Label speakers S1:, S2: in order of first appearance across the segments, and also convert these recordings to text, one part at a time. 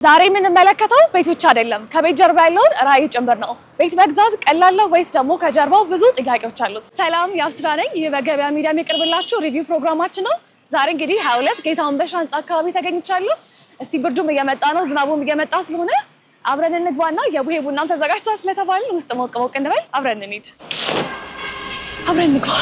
S1: ዛሬ የምንመለከተው ቤት ብቻ አይደለም ከቤት ጀርባ ያለውን ራዕይ ጭምር ነው። ቤት መግዛት ቀላል ነው ወይስ ደግሞ ከጀርባው ብዙ ጥያቄዎች አሉት? ሰላም ያብስራ ነኝ። ይህ በገበያ ሚዲያ የሚቀርብላችሁ ሪቪው ፕሮግራማችን ነው። ዛሬ እንግዲህ 22 ጌታውን በሻ ህንጻ አካባቢ ተገኝቻለሁ። እስቲ ብርዱም እየመጣ ነው፣ ዝናቡም እየመጣ ስለሆነ አብረን እንግባና የቡሄ ቡናም ተዘጋጅቷል ስለተባልን ውስጥ ሞቅ ሞቅ እንበል። አብረን እንሂድ፣ አብረን እንግባ።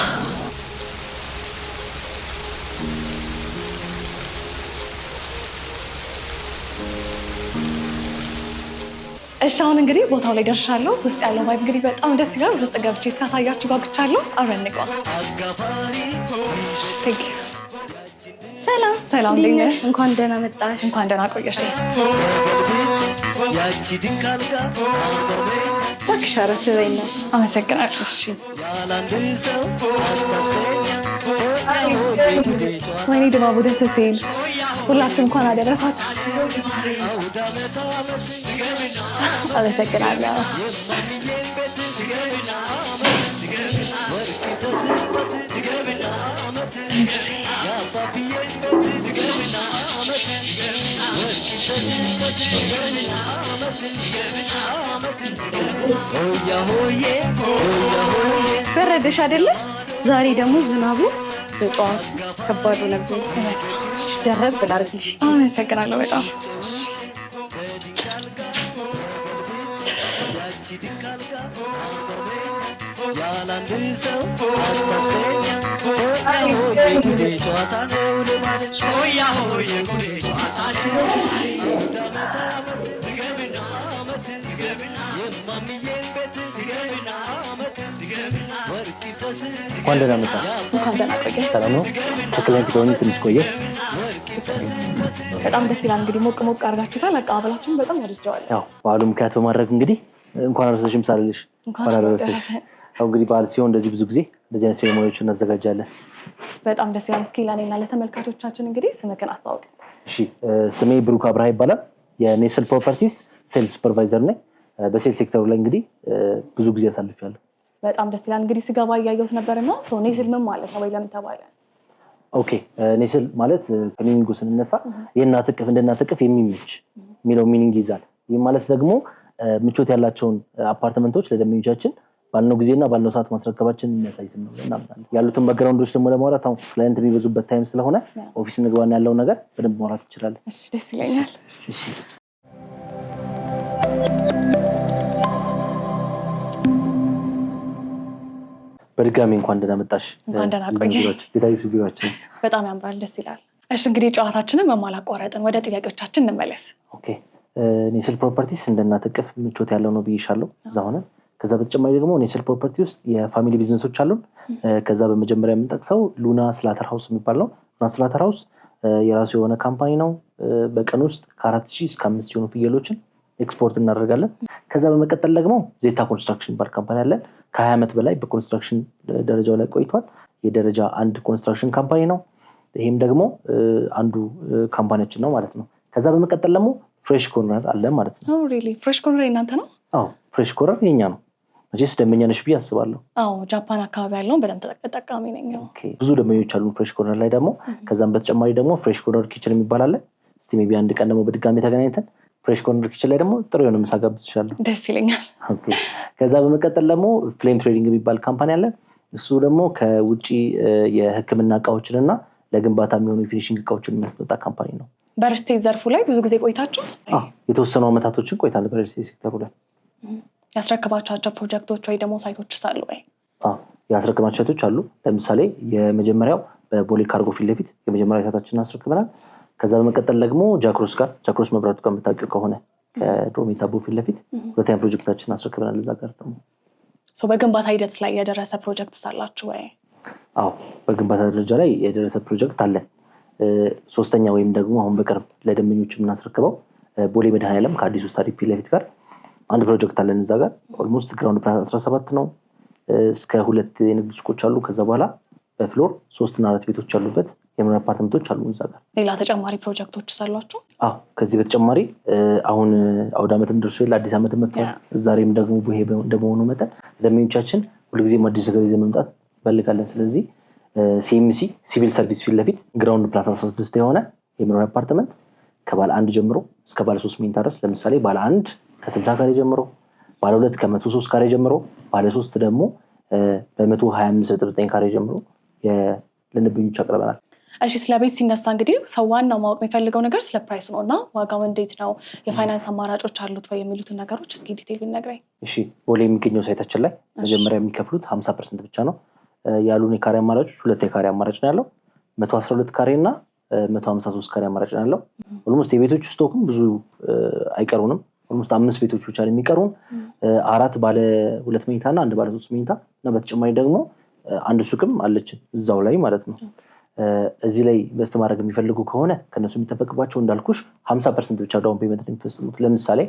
S1: እሺ አሁን እንግዲህ ቦታው ላይ ደርሻለሁ። ውስጥ ያለው ቫይብ እንግዲህ በጣም ደስ ይላል። ውስጥ ገብቼ እስካሳያችሁ ጓጉቻለሁ። አብረን እንግባ። ሰላም ሰላም፣ እንዴት ነሽ?
S2: እንኳን ደህና መጣሽ።
S1: እንኳን ደህና ቆየሽ።
S2: እባክሽ አረፍ በይ ነው።
S1: አመሰግናለሁ። እሺ ወይኔ ድባቡ ደስ ሲል፣ ሁላችሁም እንኳን አደረሳችሁ። አመሰግናለሁ።
S2: በረደሽ አይደለ? ዛሬ ደግሞ ዝናቡ በጠዋቱ ከባድ ነበር። ደረብ ብላርግልሽ።
S1: አመሰግናለሁ በጣም።
S3: እንኳን ደህና መጣ።
S1: እንኳን ደህና ቆየ።
S3: ሰላም ነው? ከክላይንት ጋር ትንሽ ቆየ።
S1: በጣም ደስ ይላል። እንግዲህ ሞቅ ሞቅ አድርጋችሁታል። አቀባበላችሁን በጣም ወድጀዋለሁ።
S3: ያው በዓሉ ምክንያት በማድረግ እንግዲህ እንኳን አደረሰሽም ሳልልሽ እንኳን አደረሰሽ። ያው እንግዲህ በዓል ሲሆን እንደዚህ ብዙ ጊዜ እንደዚህ አይነት ሴሬሞኒዎችን እናዘጋጃለን።
S1: በጣም ደስ ይላል። እስኪ ለእኔና ለተመልካቾቻችን እንግዲህ ስምህን አስተዋውቅ።
S3: እሺ፣ ስሜ ብሩክ አብርሃ ይባላል። የኔስል ፕሮፐርቲስ ሴልስ ሱፐርቫይዘር ነኝ። በሴልስ ሴክተሩ ላይ እንግዲህ ብዙ ጊዜ አሳልፌያለሁ።
S1: በጣም ደስ ይላል። እንግዲህ ስገባ እያየሁት ነበርና ኔስል ምን ማለት ነው ወይ ለምን ተባለ?
S3: ኦኬ፣ ኔስል ማለት ከሚኒንጉ ስንነሳ የእናት እቅፍ እንደ እናት እቅፍ የሚመች የሚለው ሚኒንግ ይዛል። ይህ ማለት ደግሞ ምቾት ያላቸውን አፓርትመንቶች ለደንበኞቻችን ባልነው ጊዜና ባልነው ሰዓት ማስረከባችን የሚያሳይ ስም ነው እናምናለን። ያሉትን ባክግራውንዶች ደግሞ ለማውራት አሁን ክላይንት የሚበዙበት ታይም ስለሆነ ኦፊስ እንግባና ያለውን ነገር በደንብ ማውራት እንችላለን።
S1: እሺ፣ ደስ ይለኛል።
S3: እሺ፣ በድጋሚ እንኳን ደህና መጣሽ።
S1: እንኳን ደህና ቆየሽ።
S3: የታሪፍ ቢሮአችን
S1: በጣም ያምራል፣ ደስ ይላል። እሺ እንግዲህ ጨዋታችንን በማላቋረጥን ወደ ጥያቄዎቻችን እንመለስ።
S3: ኦኬ፣ ኔስል ፕሮፐርቲስ እንደ እናት እቅፍ ምቾት ያለው ነው ብዬሻለሁ። እዛ ሆነ ከዛ በተጨማሪ ደግሞ ኔስል ፕሮፐርቲ ውስጥ የፋሚሊ ቢዝነሶች አሉን። ከዛ በመጀመሪያ የምንጠቅሰው ሉና ስላተር ሃውስ የሚባል ነው። ሉና ስላተር ሃውስ የራሱ የሆነ ካምፓኒ ነው። በቀን ውስጥ ከ4000 እስከ 5000 የሆኑ ፍየሎችን ኤክስፖርት እናደርጋለን። ከዛ በመቀጠል ደግሞ ዜታ ኮንስትራክሽን የሚባል ካምፓኒ አለን። ከ20 ዓመት በላይ በኮንስትራክሽን ደረጃው ላይ ቆይቷል። የደረጃ 1 ኮንስትራክሽን ካምፓኒ ነው። ይህም ደግሞ አንዱ ካምፓኒያችን ነው ማለት ነው። ከዛ በመቀጠል ደግሞ ፍሬሽ ኮርነር አለ ማለት ነው።
S1: ፍሬሽ ኮርነር የእናንተ ነው?
S3: አዎ፣ ፍሬሽ ኮርነር የኛ ነው። መቼስ ደንበኛ ነሽ ብዬ አስባለሁ።
S1: አዎ፣ ጃፓን አካባቢ ያለውን በደንብ ተጠቃሚ ነኝ።
S3: ብዙ ደንበኞች አሉ ፍሬሽ ኮርነር ላይ ደግሞ። ከዛም በተጨማሪ ደግሞ ፍሬሽ ኮርነር ኪችን የሚባል አለ። እስቲ ሜይ ቢ አንድ ቀን ደግሞ በድጋሚ ተገናኝተን ፍሬሽ ኮርነር ኪችን ላይ ደግሞ ጥሩ የሆነ ምሳ ጋብዝሻለሁ።
S1: ደስ ይለኛል።
S3: ከዛ በመቀጠል ደግሞ ፍሌም ትሬዲንግ የሚባል ካምፓኒ አለ። እሱ ደግሞ ከውጭ የሕክምና እቃዎችን እና ለግንባታ የሚሆኑ የፊኒሽንግ እቃዎችን የሚያስመጣ ካምፓኒ ነው።
S1: በሪልስቴት ዘርፉ ላይ ብዙ ጊዜ ቆይታችሁ?
S3: የተወሰኑ አመታቶችን ቆይታለሁ በሪልስቴት ሴክተሩ ላይ።
S1: ያስረክባቸው ፕሮጀክቶች ወይ ደግሞ ሳይቶች አሉ ወይ?
S3: ያስረክባቸው ሳይቶች አሉ። ለምሳሌ የመጀመሪያው በቦሌ ካርጎ ፊት ለፊት የመጀመሪያ ሳይታችንን አስረክበናል። ከዛ በመቀጠል ደግሞ ጃክሮስ መብራቱ ጋር የምታውቂው ከሆነ ከድሮሜታ ቦ ፊት ለፊት ሁለተኛ ፕሮጀክታችን አስረክበናል። እዛ ጋር ደግሞ
S1: በግንባታ ሂደት ላይ የደረሰ ፕሮጀክት ሳላችሁ ወይ?
S3: አዎ፣ በግንባታ ደረጃ ላይ የደረሰ ፕሮጀክት አለ። ሶስተኛ ወይም ደግሞ አሁን በቅርብ ለደንበኞች የምናስረክበው ቦሌ መድኃኔዓለም ከአዲሱ ስታዲዮ ፊት ለፊት ጋር አንድ ፕሮጀክት አለን። እዛ ጋር ኦልሞስት ግራውንድ ፕላስ 17 ነው። እስከ 2 የንግድ ሱቆች አሉ። ከዛ በኋላ በፍሎር 3 እና 4 ቤቶች ያሉበት የመኖሪያ አፓርትመንቶች አሉ እዛ ጋር።
S1: ሌላ ተጨማሪ ፕሮጀክቶች አሏቸው?
S3: አዎ፣ ከዚህ በተጨማሪ አሁን አውደ ዓመትም ደርሶ አዲስ ዓመት መጥቷል። ዛሬም ደግሞ ቡሄ እንደመሆኑ መጠን ደንበኞቻችን ሁልጊዜም አዲስ ነገር ይዘን መምጣት እንፈልጋለን። ስለዚህ ሲኤምሲ ሲቪል ሰርቪስ ፊት ለፊት ግራውንድ ፕላስ 16 የሆነ የመኖሪያ አፓርትመንት ከባለ 1 ጀምሮ እስከ ባለ 3 መኝታ ድረስ ለምሳሌ ባለ 1 ከ60 ካሬ ጀምሮ፣ ባለ 2 ከ103 ካሬ ጀምሮ፣ ባለ 3 ደግሞ በ125.9 ካሬ ጀምሮ ለደንበኞች አቅርበናል።
S1: እሺ ስለ ቤት ሲነሳ እንግዲህ ሰው ዋናው ማወቅ የሚፈልገው ነገር ስለ ፕራይስ ነው እና ዋጋው እንዴት ነው፣ የፋይናንስ አማራጮች አሉት ወይ የሚሉትን ነገሮች እስኪ ዲቴይል ብትነግረኝ።
S3: እሺ ቦሌ የሚገኘው ሳይታችን ላይ መጀመሪያ የሚከፍሉት 50% ብቻ ነው። ያሉን የካሬ አማራጮች 2 የካሬ አማራጭ ነው ያለው። 112 ካሬ እና 153 ካሬ አማራጭ ነው ያለው። ኦልሞስት የቤቶች ስቶክም ብዙ አይቀሩንም። ኦልሞስት 5 ቤቶች ብቻ ነው የሚቀሩን። 4 ባለ 2 መኝታ እና 1 ባለ 3 መኝታ እና በተጨማሪ ደግሞ አንድ ሱቅም አለችን እዛው ላይ ማለት ነው። እዚህ ላይ ኢንቨስት ማድረግ የሚፈልጉ ከሆነ ከነሱ የሚጠበቅባቸው እንዳልኩሽ 50% ብቻ ዳውን ፔመንት የሚፈጽሙት። ለምሳሌ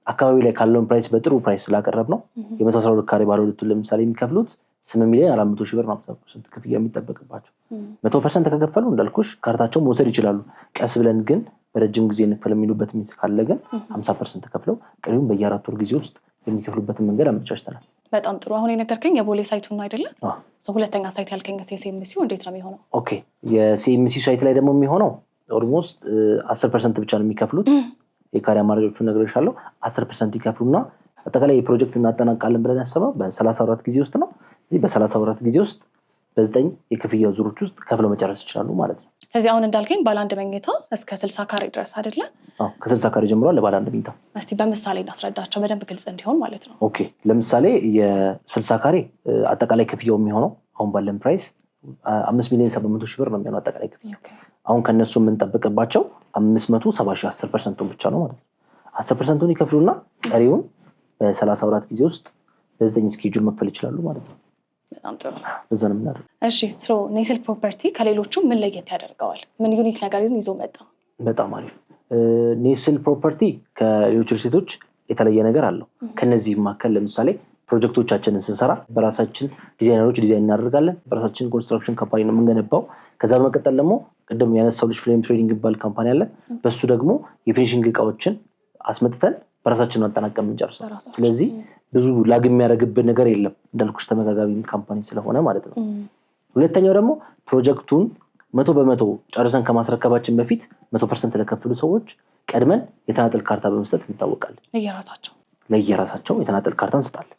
S3: አካባቢ ላይ ካለውን ፕራይስ በጥሩ ፕራይስ ስላቀረብ ነው የ112 ካሬ ባለ 2 ለምሳሌ የሚከፍሉት 8,400,000 ብር ነው 50% ክፍያ የሚጠበቅባቸው። 100% ከከፈሉ እንዳልኩሽ ካርታቸውን መውሰድ ይችላሉ። ቀስ ብለን ግን በረጅም ጊዜ እንክፈል የሚሉበት ሚስ ካለ ግን 50% ከፍለው ቀሪውን በየ4 ወር ጊዜ ውስጥ የሚከፍሉበትን መንገድ አመቻችተናል።
S1: በጣም ጥሩ። አሁን የነገርከኝ የቦሌ ሳይቱን ነው አይደለ? ሁለተኛ ሳይት ያልከኝ የሲኤምሲው እንዴት ነው የሚሆነው?
S3: ኦኬ የሲኤምሲ ሳይት ላይ ደግሞ የሚሆነው ኦልሞስት 10% ብቻ ነው የሚከፍሉት። የካሬ አማራጮቹን ነግሬሻለሁ። 10% ይከፍሉና አጠቃላይ የፕሮጀክት እናጠናቃለን ብለን ያሰበው በ34 ጊዜ ውስጥ ነው። እዚህ በ34 ጊዜ ውስጥ በ9 የክፍያ ዙሮች ውስጥ ከፍለው መጨረስ ይችላሉ ማለት ነው።
S1: ስለዚህ አሁን እንዳልከኝ ባለ 1 መኝታ እስከ 60 ካሬ ድረስ አይደለ?
S3: ከ60 ካሬ ጀምሮ ለባለ 1 መኝታ።
S1: እስቲ በምሳሌ እናስረዳቸው በደንብ ግልጽ እንዲሆን ማለት ነው።
S3: ኦኬ ለምሳሌ የ60 ካሬ አጠቃላይ ክፍያው የሚሆነው አሁን ባለን ፕራይስ 5,700,000 ብር ነው የሚሆነው አጠቃላይ ክፍያው። አሁን ከነሱ የምንጠብቅባቸው 570,000 10% ብቻ ነው ማለት ነው። 10%ን ይከፍሉና ቀሪውን በ34 ጊዜ ውስጥ በ9 ስኬጁል መክፈል ይችላሉ ማለት ነው።
S1: በጣም ጥሩ።
S3: በዛ ነው የምናደርገው።
S1: እሺ ኔስል ፕሮፐርቲ ከሌሎቹ ምን ለየት ያደርገዋል? ምን ዩኒክ ነገር ይዞ መጣ?
S3: በጣም አሪፍ። ኔስል ፕሮፐርቲ ከሌሎች ሪልስቴቶች የተለየ ነገር አለው። ከነዚህ መካከል ለምሳሌ ፕሮጀክቶቻችንን ስንሰራ በራሳችን ዲዛይነሮች ዲዛይን እናደርጋለን። በራሳችን ኮንስትራክሽን ካምፓኒ ነው የምንገነባው። ከዛ በመቀጠል ደግሞ ቅድም ያነሳው ልጅ ፍሌም ትሬዲንግ የሚባል ካምፓኒ አለ። በሱ ደግሞ የፊኒሽንግ እቃዎችን አስመጥተን በራሳችን ነው አጠናቀም የምንጨርሰው። ስለዚህ ብዙ ላግ የሚያደርግብን ነገር የለም እንዳልኩሽ ተመጋጋቢ ካምፓኒ ስለሆነ ማለት ነው። ሁለተኛው ደግሞ ፕሮጀክቱን 100% ጨርሰን ከማስረከባችን በፊት 100% ለከፈሉ ሰዎች ቀድመን የተናጠል ካርታ በመስጠት እንታወቃለን። ለየራሳቸው የተናጠል ካርታ እንሰጣለን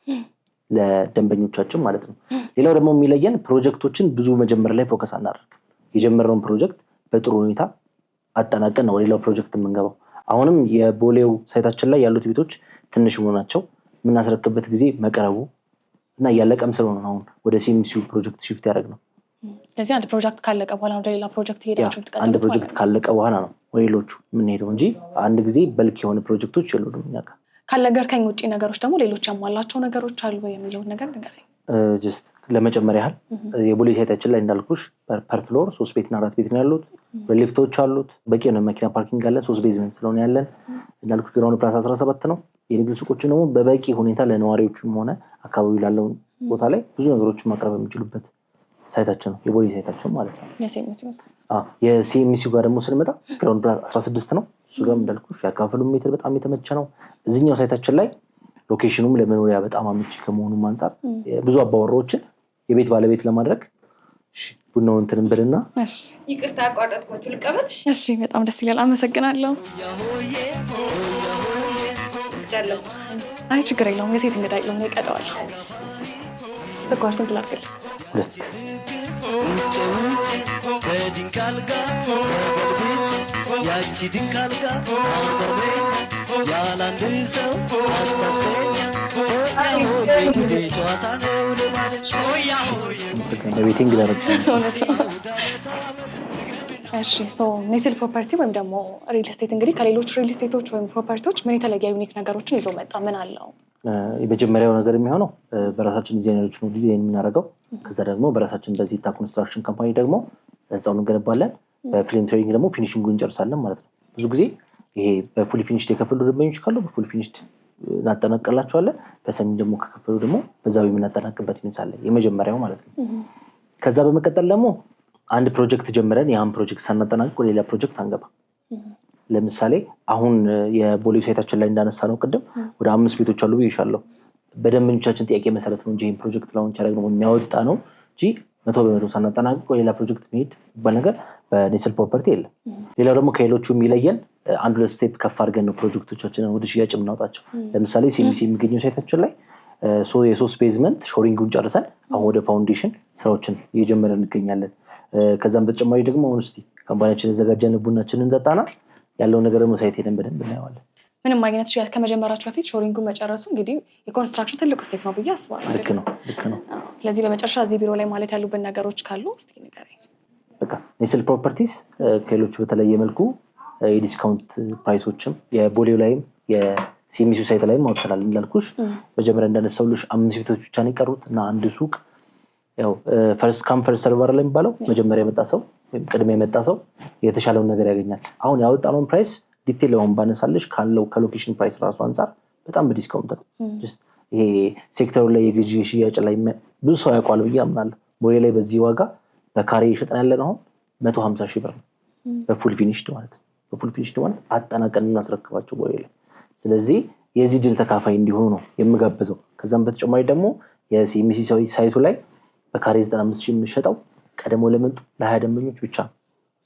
S3: ለደንበኞቻችን ማለት ነው። ሌላው ደግሞ የሚለየን ፕሮጀክቶችን ብዙ መጀመር ላይ ፎከስ አናደርግ። የጀመርነውን ፕሮጀክት በጥሩ ሁኔታ አጠናቀን ነው ሌላው ፕሮጀክት የምንገባው። አሁንም የቦሌው ሳይታችን ላይ ያሉት ቤቶች ትንሽ መሆናቸው የምናስረክበት ጊዜ መቅረቡ እና እያለቀም ስለሆነ አሁን ወደ ሲኤምሲው ፕሮጀክት ሽፍት ያደረግነው።
S1: ስለዚህ አንድ ፕሮጀክት ካለቀ በኋላ ወደ ሌላ ፕሮጀክት ሄዳችሁ ትቀጥሉት?
S3: አንድ ፕሮጀክት ካለቀ በኋላ ነው ወደ ሌሎቹ የምንሄደው እንጂ አንድ ጊዜ በልክ የሆነ ፕሮጀክቶች የሉንም እኛ ጋር።
S1: ካልነገርከኝ ውጭ ነገሮች ደግሞ ሌሎች ያሟላቸው ነገሮች አሉ የሚለውን ነገር ንገረኝ።
S3: ጀስት ለመጨመር ያህል የቦሌ ሳይታችን ላይ እንዳልኩሽ ፐር ፍሎር 3 ቤትና 4 ቤት ነው ያሉት። ሊፍቶች አሉት። በቂ ነው መኪና ፓርኪንግ አለ። 3 ቤዝመንት ስለሆነ ያለን እንዳልኩሽ ግራውንድ ፕላስ 17 ነው። የንግድ ሱቆችን ደግሞ በበቂ ሁኔታ ለነዋሪዎችም ሆነ አካባቢ ላለው ቦታ ላይ ብዙ ነገሮችን ማቅረብ የሚችሉበት ሳይታችን ነው የቦሌ ሳይታችን ማለት ነው። የሲኤምሲው ጋር ደግሞ ስንመጣ ግራውንድ ፕላስ 16 ነው። እሱ ጋር እንዳልኩሽ ያካፈሉ ሜትር በጣም የተመቸ ነው። እዚህኛው ሳይታችን ላይ ሎኬሽኑም ለመኖሪያ በጣም አመቺ ከመሆኑም አንጻር ብዙ አባወራዎችን የቤት ባለቤት ለማድረግ ቡናውን እንትን እንበልና።
S2: ይቅርታ አቋረጥኳችሁ፣ ልቀበልሽ?
S1: እሺ በጣም ደስ ይላል። አመሰግናለሁ። አይ ችግር የለውም። የሴት እንግዳ የለውም። ይቀደዋል። ስኳር ስንት ላድርግልህ?
S3: በቤቴ እንግዳ
S1: እሺ ኔስል ፕሮፐርቲ ወይም ደግሞ ሪል ስቴት እንግዲህ ከሌሎች ሪል ስቴቶች ወይም ፕሮፐርቲዎች ምን የተለየ ዩኒክ ነገሮችን ይዞ መጣ? ምን አለው?
S3: የመጀመሪያው ነገር የሚሆነው በራሳችን ዲዛይነሮች ነው ዲዛይን የምናደርገው። ከዛ ደግሞ በራሳችን በዚታ ኮንስትራክሽን ካምፓኒ ደግሞ ህንፃውን እንገነባለን። በፍሌም ትሬዲንግ ደግሞ ፊኒሽንጉን እንጨርሳለን ማለት ነው። ብዙ ጊዜ ይሄ በፉሊ ፊኒሽድ የከፈሉ ደንበኞች ካሉ በፉሊ ፊኒሽድ እናጠናቀላቸዋለን። በሰሚ ደግሞ ከከፈሉ ደግሞ በዛው የምናጠናቅበት ይመስላል የመጀመሪያው ማለት ነው። ከዛ በመቀጠል ደግሞ አንድ ፕሮጀክት ጀምረን ያን ፕሮጀክት ሳናጠናቅቅ ወደ ሌላ ፕሮጀክት አንገባ። ለምሳሌ አሁን የቦሌ ሳይታችን ላይ እንዳነሳ ነው ቅድም ወደ 5 ቤቶች አሉ ብዬሻለሁ። በደንበኞቻችን ጥያቄ መሰረት ነው እንጂ ይህን ፕሮጀክት ላውንች ያደረግነው የሚያወጣ ነው እንጂ 100% ሳናጠናቅቅ ሌላ ፕሮጀክት መሄድ ይባል ነገር በኔስል ፕሮፐርቲ የለም። ሌላው ደግሞ ከሌሎቹ የሚለየን አንድ ሁለት ስቴፕ ከፍ አድርገን ነው ፕሮጀክቶቻችንን ወደ ሽያጭ የምናወጣቸው። ለምሳሌ ሲኤምሲ የሚገኙ ሳይቶችን ላይ የ3 ቤዝመንት ሾሪንጉን ጨርሰን አሁን ወደ ፋውንዴሽን ስራዎችን እየጀመረ እንገኛለን። ከዛም በተጨማሪ ደግሞ አሁን እስኪ ካምፓኒያችን ያዘጋጀን ቡናችንን እንጠጣና ያለው ነገር ደግሞ ሳይት ሄደን በደንብ እናየዋለን።
S1: ምንም አይነት ሽያጭ ከመጀመራችሁ በፊት ሾሪንጉን መጨረሱ እንግዲህ የኮንስትራክሽን ትልቁ ስቴፕ ነው ብዬ አስባለሁ።
S3: ልክ ነው።
S1: ስለዚህ በመጨረሻ እዚህ ቢሮ ላይ ማለት ያሉብን ነገሮች ካሉ እስኪ ንገረኝ።
S3: በቃ ኔስል ፕሮፐርቲስ ከሌሎቹ በተለየ መልኩ የዲስካውንት ፕራይሶችም የቦሌው ላይም የሲኤምሲ ሳይት ላይም አውጥተናል። እንዳልኩሽ መጀመሪያ እንዳነሳሁልሽ 5 ቤቶች ብቻ ነው የቀሩት እና አንድ ሱቅ ያው ፈርስት ካም ፈርስት ሰርቨር ላይ የሚባለው መጀመሪያ የመጣ ሰው ወይም ቅድሚያ የመጣ ሰው የተሻለውን ነገር ያገኛል። አሁን ያወጣነውን ፕራይስ ዲቴል ለሆን ባነሳልሽ ካለው ከሎኬሽን ፕራይስ ራሱ አንጻር በጣም በዲስካውንት ነው። ይሄ ሴክተሩ ላይ የግዢ ሽያጭ ላይ ብዙ ሰው ያውቋል ብዬ አምናለሁ። ቦሌ ላይ በዚህ ዋጋ በካሬ እየሸጥን ያለን አሁን 150 ሺህ ብር ነው በፉል ፊኒሽድ ማለት ነው። በፉል ፊኒሽድ ማለት አጠናቀን እናስረክባቸው ቦሌ ላይ። ስለዚህ የዚህ ድል ተካፋይ እንዲሆኑ ነው የምጋብዘው። ከዛም በተጨማሪ ደግሞ የሲኤምሲ ሳይቱ ላይ በካሬ 95 ሺህ የምንሸጠው ቀደሞ ለመጡ ለ20 ደንበኞች ብቻ ነው።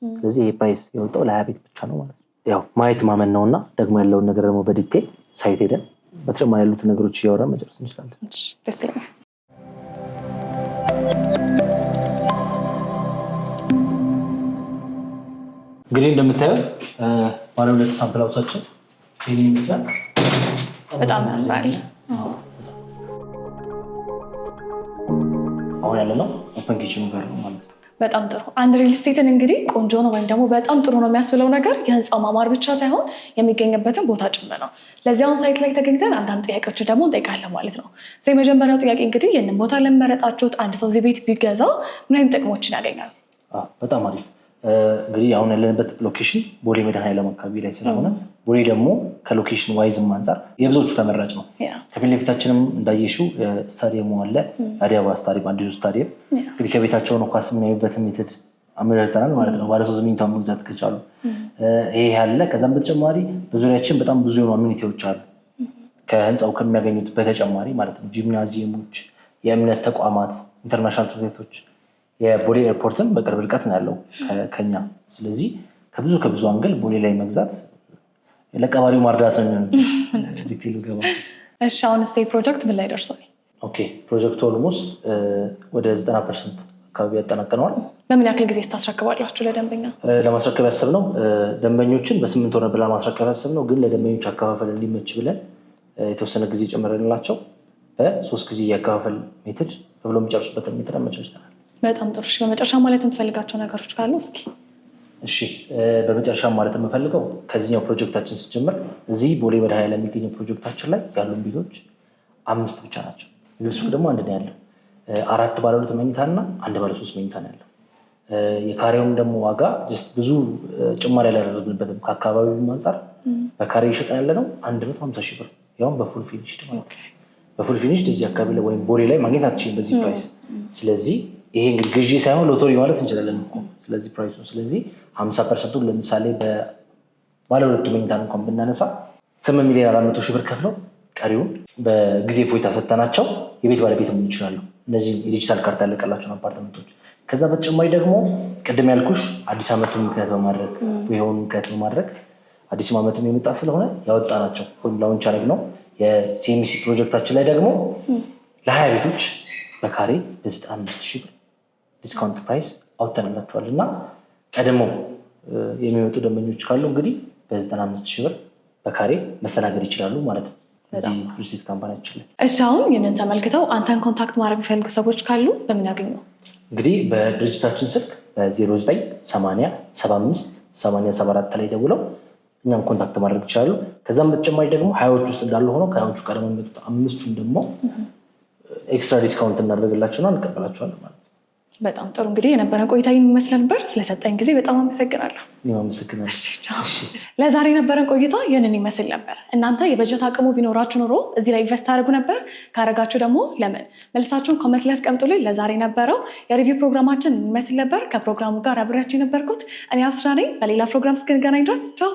S3: ስለዚህ ይሄ ፕራይስ የወጣው ለ20 ቤት ብቻ ነው ማለት ነው። ያው ማየት ማመን ነውና ደግሞ ያለውን ነገር ደግሞ በዲቴል ሳይት ሄደን በተጨማሪ ያሉትን ነገሮች እያወራን መጨረስ እንችላለን።
S1: ደስ ይላል።
S3: እንግዲህ እንደምታየው ባለ 2 ሳምፕል ሃውሳችን ይሄን ይመስላል።
S1: በጣም ያምራል።
S3: አሁን ያለነው ኦፕን ኪችን ጋር ነው ማለት ነው።
S1: በጣም ጥሩ። አንድ ሪል ስቴትን እንግዲህ ቆንጆ ነው ወይም ደግሞ በጣም ጥሩ ነው የሚያስብለው ነገር የህንፃው ማማር ብቻ ሳይሆን የሚገኝበትን ቦታ ጭምር ነው። ለዚያውን ሳይት ላይ ተገኝተን አንዳንድ ጥያቄዎችን ደግሞ እንጠይቃለን ማለት ነው። የመጀመሪያው ጥያቄ እንግዲህ ይህንን ቦታ ለመረጣችሁት አንድ ሰው እዚህ ቤት ቢገዛ ምን አይነት ጥቅሞችን ያገኛል?
S3: በጣም አሪፍ። እንግዲህ አሁን ያለንበት ሎኬሽን ቦሌ መድኃኔዓለም አካባቢ ላይ ስለሆነ ቦሌ ደግሞ ከሎኬሽን ዋይዝም አንጻር የብዙዎቹ ተመራጭ ነው። ከፊት ለፊታችንም እንዳየሽው ስታዲየሙ አለ፣ አዲስ አበባ ስታዲየም፣ አዲሱ ስታዲየም። እንግዲህ ከቤታቸው ነው ኳስ የምናዩበትን ሜትድ አመለክተናል ማለት ነው። ባለ 3 መኝታ መግዛት ከቻሉ ይሄ ያለ። ከዛም በተጨማሪ በዙሪያችን በጣም ብዙ የሆኑ አሚኒቲዎች አሉ ከህንፃው ከሚያገኙት በተጨማሪ ማለት ነው። ጂምናዚየሞች፣ የእምነት ተቋማት፣ ኢንተርናሽናል ትምህርት ቤቶች፣ የቦሌ ኤርፖርትም በቅርብ ርቀት ነው ያለው ከኛ። ስለዚህ ከብዙ አንገል ቦሌ ላይ መግዛት ለቀባሪው ማርዳት ነው የሚሆነው። ዲቴል ገባ።
S1: እሺ አሁን ስቴይ ፕሮጀክት ምን ላይ ደርሷል?
S3: ኦኬ ፕሮጀክቱ ኦልሞስት ወደ 90% አካባቢ ያጠናቀነዋል።
S1: በምን ያክል ጊዜ ታስረክባላችሁ ለደንበኛ?
S3: ለማስረከብ ያሰብነው ደንበኞችን በ8 ወር ብላ ማስረከብ ያሰብነው፣ ግን ለደንበኞች አከፋፈል እንዲመች ብለን የተወሰነ ጊዜ ጨምረንላቸው በ3 ጊዜ ያከፋፈል ሜትድ ብሎ የሚጨርሱበትን ሜትድ አመቻችተናል።
S1: በጣም ጥሩ። በመጨረሻ ማለት የምትፈልጋቸው ነገሮች ካሉ እስኪ።
S3: እሺ በመጨረሻ ማለት የምፈልገው ከዚህኛው ፕሮጀክታችን ስጀምር እዚህ ቦሌ መድኃኔዓለም የሚገኘው ፕሮጀክታችን ላይ ያሉን ቤቶች 5 ብቻ ናቸው። ሌሎች ደግሞ 1 ነው ያለው። 4 ባለ 2 መኝታ እና 1 ባለ 3 መኝታ ነው ያለው። የካሬውም ደግሞ ዋጋ ብዙ ጭማሪ ያላደረግንበትም ከአካባቢው አንጻር በካሬ ይሸጠን ያለ ነው 150 ሺህ ብር፣ ያውም በፉል ፊኒሽድ ማለት ነው። በፉል ፊኒሽድ እዚህ አካባቢ ላይ ወይም ቦሌ ላይ ማግኘት አትችልም በዚህ ፕራይስ። ስለዚህ ይሄ እንግዲህ ግዢ ሳይሆን ሎተሪ ማለት እንችላለን እኮ ስለዚህ ፕራይሱ። ስለዚህ 50% ለምሳሌ ባለ 2 መኝታ እንኳን ብናነሳ 8,400,000 ብር ከፍለው ቀሪውን በጊዜ ፎይታ ሰጥተናቸው የቤት ባለቤት መሆን ይችላሉ። እነዚህ የዲጂታል ካርታ ያለቀላቸውን አፓርትመንቶች። ከዛ በተጨማሪ ደግሞ ቅድም ያልኩሽ አዲስ ዓመቱን ምክንያት በማድረግ የሆኑ ምክንያት በማድረግ አዲስ ዓመትም የመጣ ስለሆነ ያወጣናቸው ወይም ላውንች ያደረግነው የሲኤምሲ ፕሮጀክታችን ላይ ደግሞ ለ20 ቤቶች በካሬ በ95 ሺህ ብር ዲስካውንት ፕራይስ አውጥተንላቸዋል እና ቀድሞ የሚመጡ ደንበኞች ካሉ እንግዲህ በ95 ሺህ ብር በካሬ መስተናገድ ይችላሉ ማለት ነው እዚህ ሪልስቴት ካምፓኒያችን ላይ።
S1: እሺ አሁን ይህንን ተመልክተው አንተን ኮንታክት ማድረግ የሚፈልጉ ሰዎች ካሉ በምን ያገኙ?
S3: እንግዲህ በድርጅታችን ስልክ በ0980758074 ላይ ደውለው እኛም ኮንታክት ማድረግ ይችላሉ። ከዛም በተጨማሪ ደግሞ 20ዎች ውስጥ እንዳሉ ሆነው ከ20ዎቹ ቀደም የሚመጡት 5ቱን ደግሞ ኤክስትራ ዲስካውንት እናደርግላቸውና እንቀበላቸዋለን ማለት ነው።
S1: በጣም ጥሩ። እንግዲህ የነበረን ቆይታ ይመስል ነበር። ስለሰጠኝ ጊዜ በጣም አመሰግናለሁ።
S3: አመሰግናለሁ።
S1: ለዛሬ የነበረን ቆይታ ይህንን ይመስል ነበር። እናንተ የበጀት አቅሙ ቢኖራችሁ ኑሮ እዚህ ላይ ኢንቨስት ታደርጉ ነበር? ካደረጋችሁ ደግሞ ለምን? መልሳችሁን ኮመንት ላይ አስቀምጡልኝ። ለዛሬ የነበረው የሪቪው ፕሮግራማችን ይመስል ነበር። ከፕሮግራሙ ጋር አብሬያችሁ የነበርኩት እኔ አብስራ ነኝ። በሌላ ፕሮግራም እስክንገናኝ ድረስ ቻው።